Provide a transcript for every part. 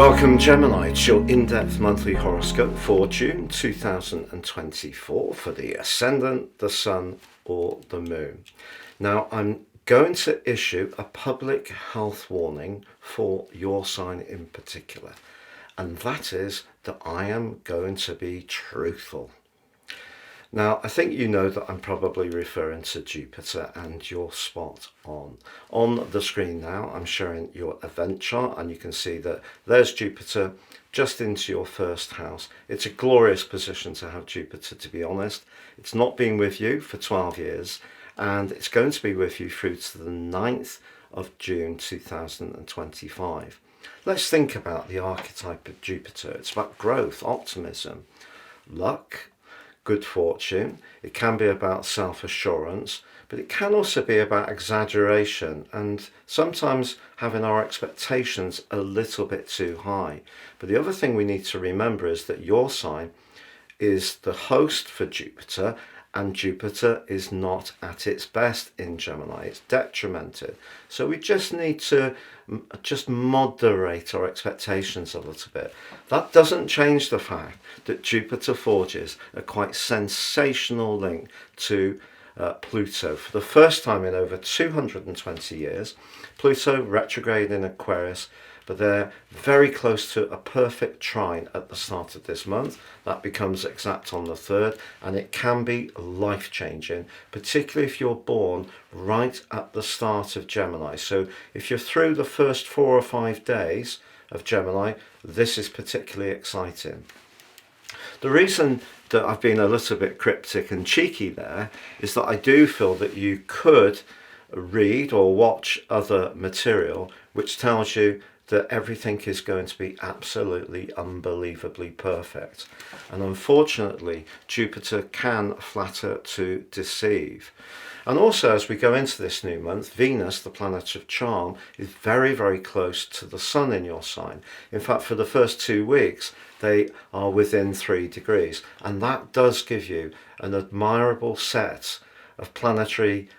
Welcome Gemini, it's your in-depth monthly horoscope for June 2024 for the Ascendant, the Sun or the Moon. Now I'm going to issue a public health warning for your sign in particular, and that is that I am going to be truthful. Now, I think you know that I'm probably referring to Jupiter and your spot on. On the screen now, I'm showing your event chart, and you can see that there's Jupiter just into your first house. It's a glorious position to have Jupiter, to be honest. It's not been with you for 12 years, and it's going to be with you through to the 9th of June 2025. Let's think about the archetype of Jupiter. It's about growth, optimism, luck, good fortune. It can be about self-assurance, but it can also be about exaggeration and sometimes having our expectations a little bit too high. But the other thing we need to remember is that your sign is the host for Jupiter, and Jupiter is not at its best in Gemini. It's detrimented. So we just need to just moderate our expectations a little bit. That doesn't change the fact that Jupiter forges a quite sensational link to Pluto. For the first time in over 220 years, Pluto retrograde in Aquarius, but they're very close to a perfect trine at the start of this month. That becomes exact on the 3rd, and it can be life-changing, particularly if you're born right at the start of Gemini. So if you're through the first 4 or 5 days of Gemini, this is particularly exciting. The reason that I've been a little bit cryptic and cheeky there is that I do feel that you could read or watch other material which tells you that everything is going to be absolutely unbelievably perfect. And unfortunately, Jupiter can flatter to deceive. And also, as we go into this new month, Venus, the planet of charm, is very, very close to the Sun in your sign. In fact, for the first 2 weeks, they are within 3 degrees. And that does give you an admirable set of planetary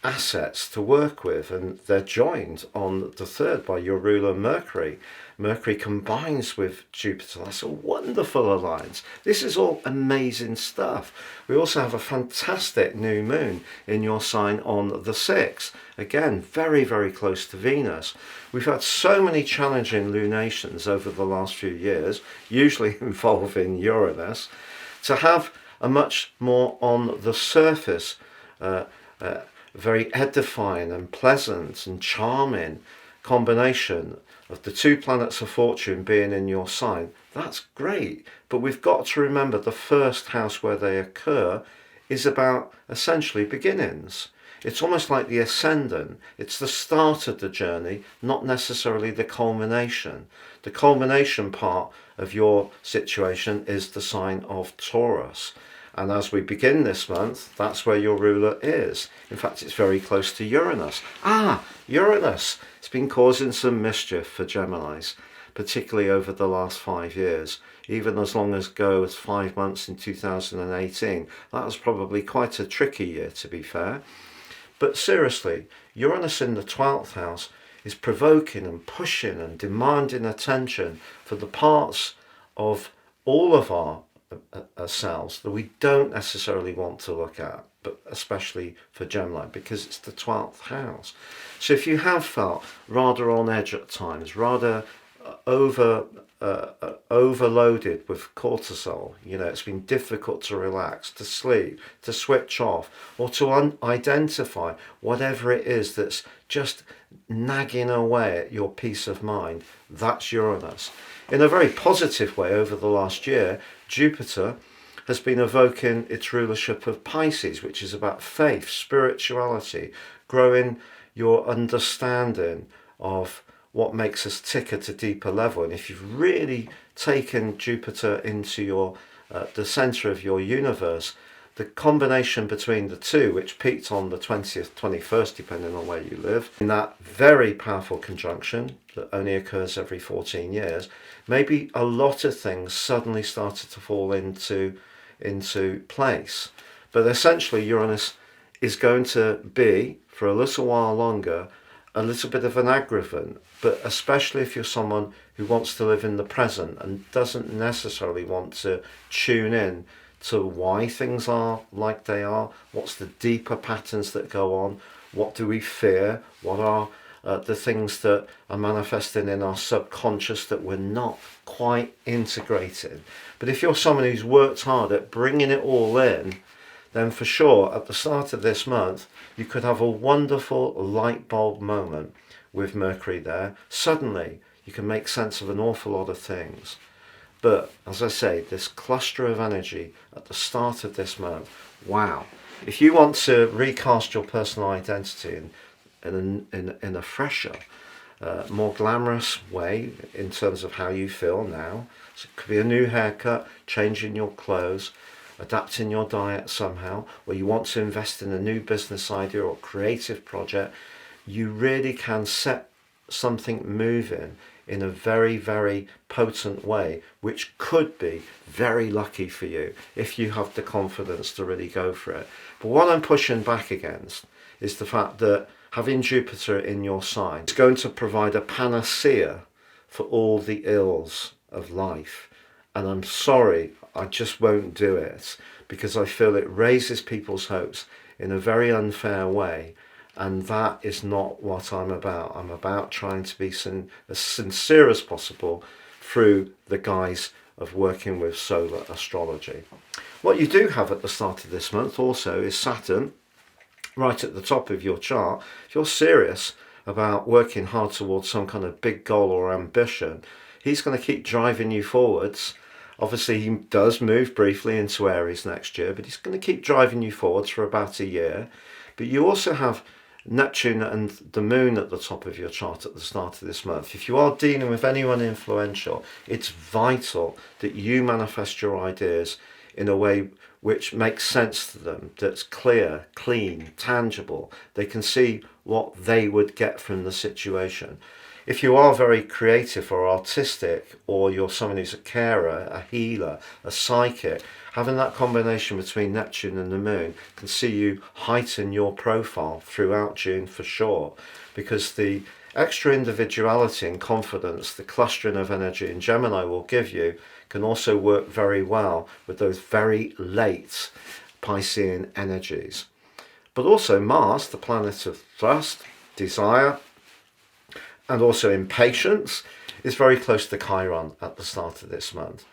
assets to work with, and they're joined on the 3rd by your ruler Mercury. Mercury combines with Jupiter. That's a wonderful alliance. This is all amazing stuff. We also have a fantastic new moon in your sign on the 6th. Again, very, very close to Venus. We've had so many challenging lunations over the last few years, usually involving Uranus, to have a much more on the surface very edifying and pleasant and charming combination of the 2 planets of fortune being in your sign. That's great, but we've got to remember the first house where they occur is about essentially beginnings. It's almost like the ascendant. It's the start of the journey, not necessarily the culmination. The culmination part of your situation is the sign of Taurus. And as we begin this month, that's where your ruler is. In fact, it's very close to Uranus. Uranus! It's been causing some mischief for Geminis, particularly over the last 5 years. Even as long ago as 5 months in 2018. That was probably quite a tricky year, to be fair. But seriously, Uranus in the 12th house is provoking and pushing and demanding attention for the parts of all of our ourselves that we don't necessarily want to look at, but especially for Gemini, because it's the 12th house. So if you have felt rather on edge at times, rather overloaded with cortisol, it's been difficult to relax, to sleep, to switch off, or to identify whatever it is that's just nagging away at your peace of mind, that's Uranus. In a very positive way, over the last year, Jupiter has been evoking its rulership of Pisces, which is about faith, spirituality, growing your understanding of what makes us tick at a deeper level. And if you've really taken Jupiter into the center of your universe, the combination between the two, which peaked on the 20th, 21st, depending on where you live, in that very powerful conjunction that only occurs every 14 years, maybe a lot of things suddenly started to fall into place. But essentially, Uranus is going to be, for a little while longer, a little bit of an aggravant, but especially if you're someone who wants to live in the present and doesn't necessarily want to tune in to why things are like they are, what's the deeper patterns that go on, what do we fear, what are the things that are manifesting in our subconscious that we're not quite integrating. But if you're someone who's worked hard at bringing it all in, then for sure at the start of this month you could have a wonderful light bulb moment with Mercury there. Suddenly you can make sense of an awful lot of things. But as I say, this cluster of energy at the start of this month, wow. If you want to recast your personal identity in a fresher, more glamorous way in terms of how you feel now, so it could be a new haircut, changing your clothes, adapting your diet somehow, or you want to invest in a new business idea or creative project, you really can set something moving in a very, very potent way, which could be very lucky for you if you have the confidence to really go for it. But what I'm pushing back against is the fact that having Jupiter in your sign is going to provide a panacea for all the ills of life. And I'm sorry, I just won't do it, because I feel it raises people's hopes in a very unfair way. And that is not what I'm about. I'm about trying to be as sincere as possible through the guise of working with solar astrology. What you do have at the start of this month also is Saturn right at the top of your chart. If you're serious about working hard towards some kind of big goal or ambition, he's going to keep driving you forwards. Obviously, he does move briefly into Aries next year, but he's going to keep driving you forwards for about a year. But you also have Neptune and the Moon at the top of your chart at the start of this month. If you are dealing with anyone influential, it's vital that you manifest your ideas in a way which makes sense to them, that's clear, clean, tangible. They can see what they would get from the situation. If you are very creative or artistic, or you're someone who's a carer, a healer, a psychic, having that combination between Neptune and the Moon can see you heighten your profile throughout June for sure, because the extra individuality and confidence the clustering of energy in Gemini will give you can also work very well with those very late Piscean energies. But also Mars, the planet of thrust, desire, and also impatience, is very close to Chiron at the start of this month.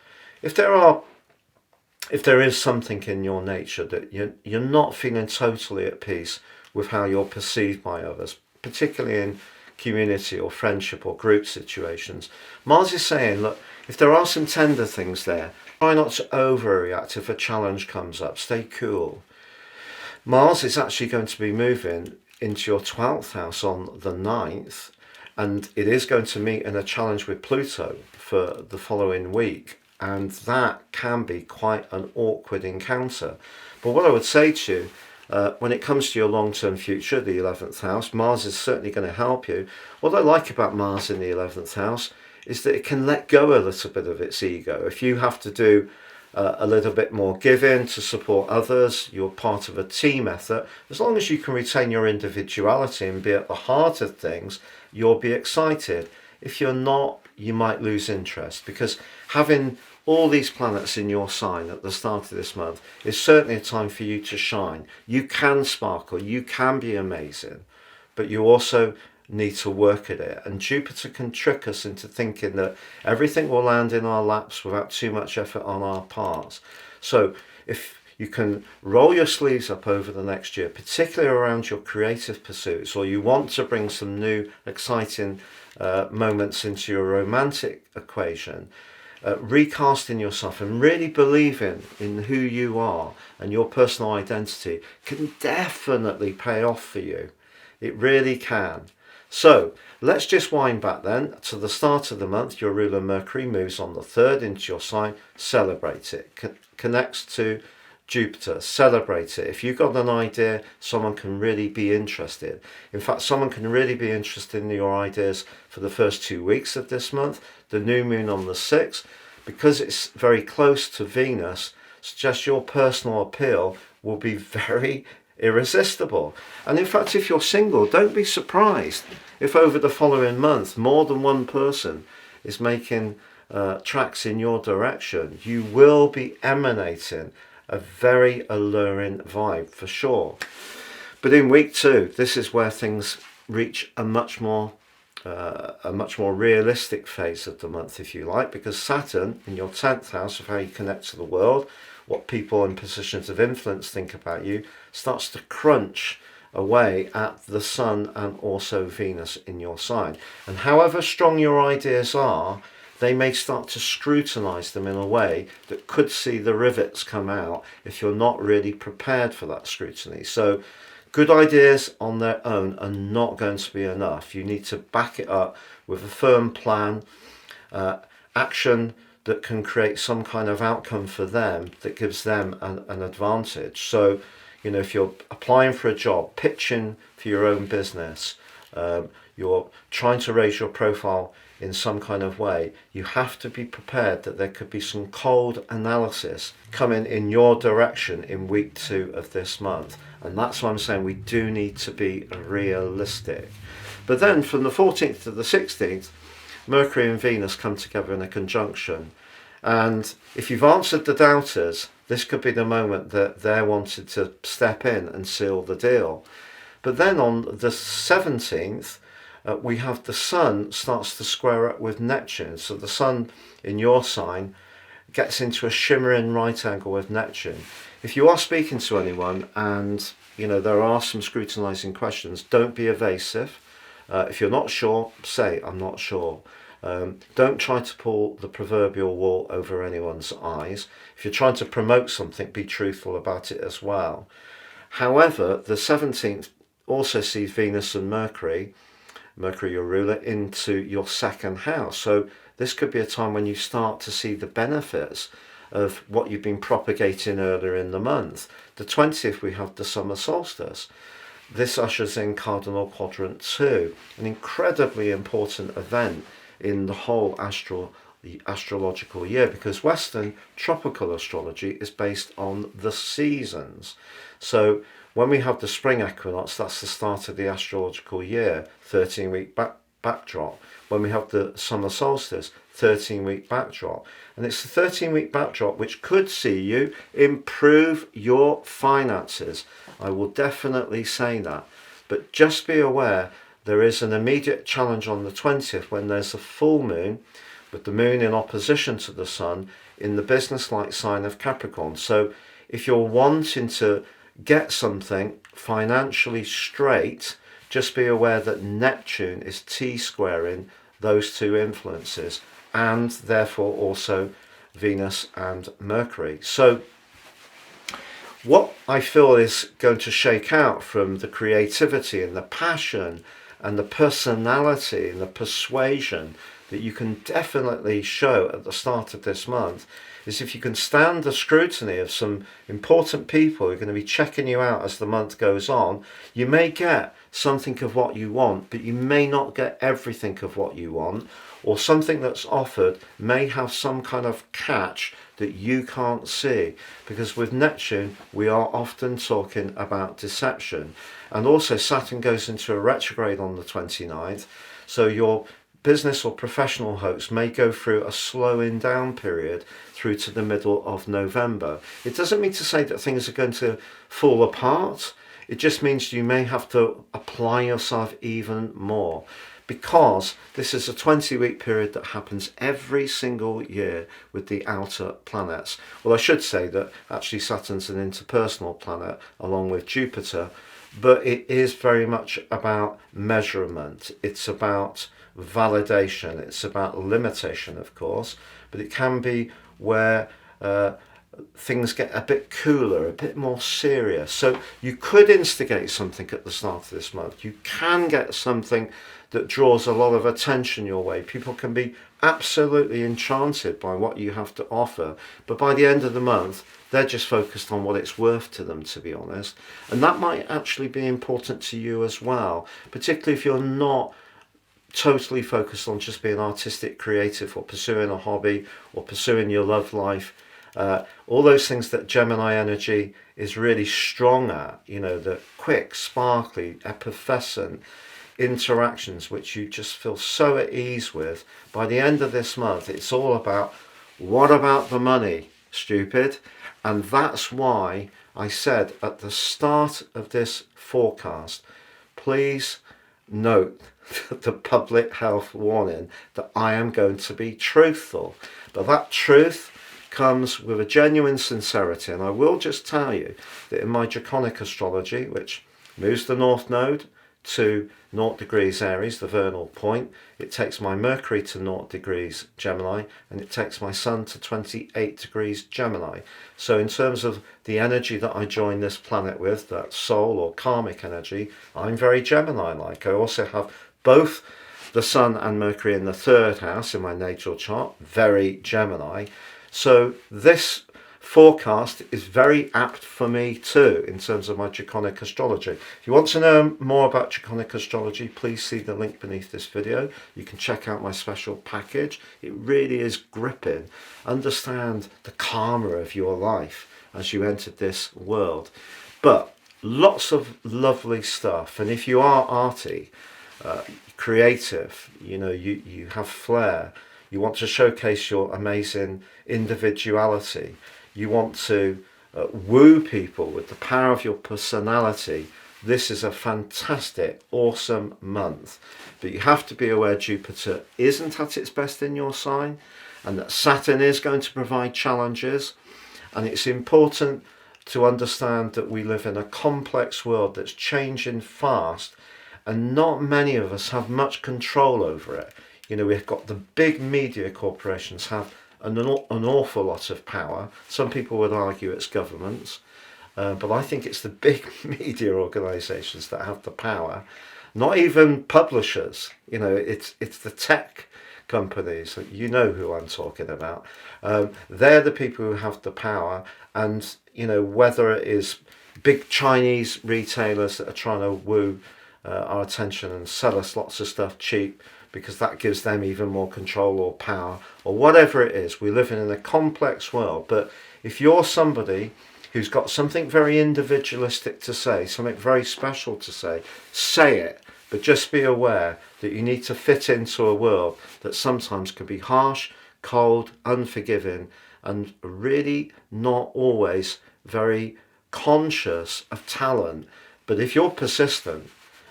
If there is something in your nature that you're not feeling totally at peace with how you're perceived by others, particularly in community or friendship or group situations, Mars is saying, look, if there are some tender things there, try not to overreact if a challenge comes up. Stay cool. Mars is actually going to be moving into your 12th house on the 9th, and it is going to meet in a challenge with Pluto for the following week. And that can be quite an awkward encounter. But what I would say to you, when it comes to your long-term future, the 11th house, Mars is certainly going to help you. What I like about Mars in the 11th house is that it can let go a little bit of its ego. If you have to do a little bit more giving to support others, you're part of a team effort, as long as you can retain your individuality and be at the heart of things, you'll be excited. If you're not, you might lose interest, because having all these planets in your sign at the start of this month is certainly a time for you to shine. You can sparkle, you can be amazing, but you also need to work at it. And Jupiter can trick us into thinking that everything will land in our laps without too much effort on our parts. So if you can roll your sleeves up over the next year, particularly around your creative pursuits, or you want to bring some new exciting moments into your romantic equation, recasting yourself and really believing in who you are and your personal identity can definitely pay off for you. It really can. So let's just wind back then to the start of the month. Your ruler Mercury moves on the 3rd into your sign. Celebrate it. Connects to Jupiter. Celebrate it. If you've got an idea, someone can really be interested. In fact, someone can really be interested in your ideas for the first 2 weeks of this month. The new moon on the 6th, because it's very close to Venus, suggests your personal appeal will be very irresistible. And in fact, if you're single, don't be surprised if over the following month more than one person is making tracks in your direction. You will be emanating a very alluring vibe for sure. But in week 2, this is where things reach a much more realistic phase of the month, if you like, because Saturn in your 10th house of how you connect to the world, what people in positions of influence think about you, starts to crunch away at the Sun and also Venus in your sign. And however strong your ideas are, they may start to scrutinize them in a way that could see the rivets come out if you're not really prepared for that scrutiny. So good ideas on their own are not going to be enough. You need to back it up with a firm plan, action that can create some kind of outcome for them that gives them an advantage. So, you know, if you're applying for a job, pitching for your own business, you're trying to raise your profile in some kind of way, you have to be prepared that there could be some cold analysis coming in your direction in week 2 of this month. And that's why I'm saying we do need to be realistic. But then from the 14th to the 16th, Mercury and Venus come together in a conjunction. And if you've answered the doubters, this could be the moment that they're wanted to step in and seal the deal. But then on the 17th, we have the Sun starts to square up with Neptune. So the Sun in your sign gets into a shimmering right angle with Neptune. If you are speaking to anyone and you know there are some scrutinizing questions, don't be evasive. If you're not sure, say I'm not sure. Don't try to pull the proverbial wool over anyone's eyes. If you're trying to promote something, be truthful about it as well. However, the 17th also sees Venus and Mercury, your ruler, into your 2nd house. So this could be a time when you start to see the benefits of what you've been propagating earlier in the month. The 20th, we have the summer solstice. This ushers in cardinal quadrant 2, an incredibly important event in the whole astrological year, because Western tropical astrology is based on the seasons. So when we have the spring equinox, that's the start of the astrological year, 13-week backdrop. When we have the summer solstice, 13-week backdrop. And it's the 13-week backdrop which could see you improve your finances. I will definitely say that. But just be aware, there is an immediate challenge on the 20th when there's a full moon, with the moon in opposition to the Sun in the business-like sign of Capricorn. So if you're wanting to get something financially straight, just be aware that Neptune is T-squaring those two influences, and therefore also Venus and Mercury. So what I feel is going to shake out from the creativity and the passion and the personality and the persuasion that you can definitely show at the start of this month is if you can stand the scrutiny of some important people who are going to be checking you out as the month goes on, you may get something of what you want, but you may not get everything of what you want, or something that's offered may have some kind of catch that you can't see, because with Neptune we are often talking about deception. And also Saturn goes into a retrograde on the 29th, so your business or professional hopes may go through a slowing down period through to the middle of November. It doesn't mean to say that things are going to fall apart. It just means you may have to apply yourself even more, because this is a 20-week period that happens every single year with the outer planets. Well, I should say that actually Saturn's an interpersonal planet along with Jupiter, but it is very much about measurement. It's about validation. It's about limitation, of course, but it can be where things get a bit cooler, a bit more serious. So you could instigate something at the start of this month. You can get something that draws a lot of attention your way. People can be absolutely enchanted by what you have to offer, but by the end of the month they're just focused on what it's worth to them, to be honest. And that might actually be important to you as well, particularly if you're not totally focused on just being artistic, creative, or pursuing a hobby or pursuing your love life. all those things that Gemini energy is really strong at, you know, the quick, sparkly, effervescent interactions which you just feel so at ease with. By the end of this month, it's all about, what about the money, stupid? And that's why I said at the start of this forecast, please note the public health warning that I am going to be truthful. But that truth comes with a genuine sincerity. And I will just tell you that in my draconic astrology, which moves the North Node to 0 degrees Aries, the vernal point, it takes my Mercury to 0 degrees Gemini, and it takes my Sun to 28 degrees Gemini. So in terms of the energy that I join this planet with, that soul or karmic energy, I'm very Gemini-like. I also have both the Sun and Mercury in the 3rd house in my natal chart, very Gemini. So this forecast is very apt for me too in terms of my draconic astrology. If you want to know more about draconic astrology, please see the link beneath this video. You can check out my special package. It really is gripping. Understand the karma of your life as you entered this world. But lots of lovely stuff. And if you are arty, creative, you know, you have flair, you want to showcase your amazing individuality, you want to woo people with the power of your personality, this is a fantastic, awesome month. But you have to be aware Jupiter isn't at its best in your sign, and that Saturn is going to provide challenges. And it's important to understand that we live in a complex world that's changing fast, and not many of us have much control over it. You know, we've got the big media corporations have an awful lot of power. Some people would argue it's governments, but I think it's the big media organisations that have the power. Not even publishers. You know, it's the tech companies. You know who I'm talking about. They're the people who have the power, and you know, whether it is big Chinese retailers that are trying to woo our attention and sell us lots of stuff cheap because that gives them even more control or power, or whatever it is. We live in a complex world. But if you're somebody who's got something very individualistic to say, something very special to say it. But just be aware that you need to fit into a world that sometimes can be harsh, cold, unforgiving, and really not always very conscious of talent. But if you're persistent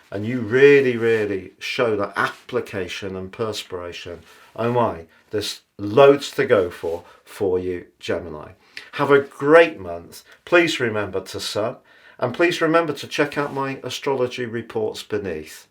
and you really show that application and perspiration, oh my, there's loads to go for you, Gemini. Have a great month. Please remember to sub, and please remember to check out my astrology reports beneath.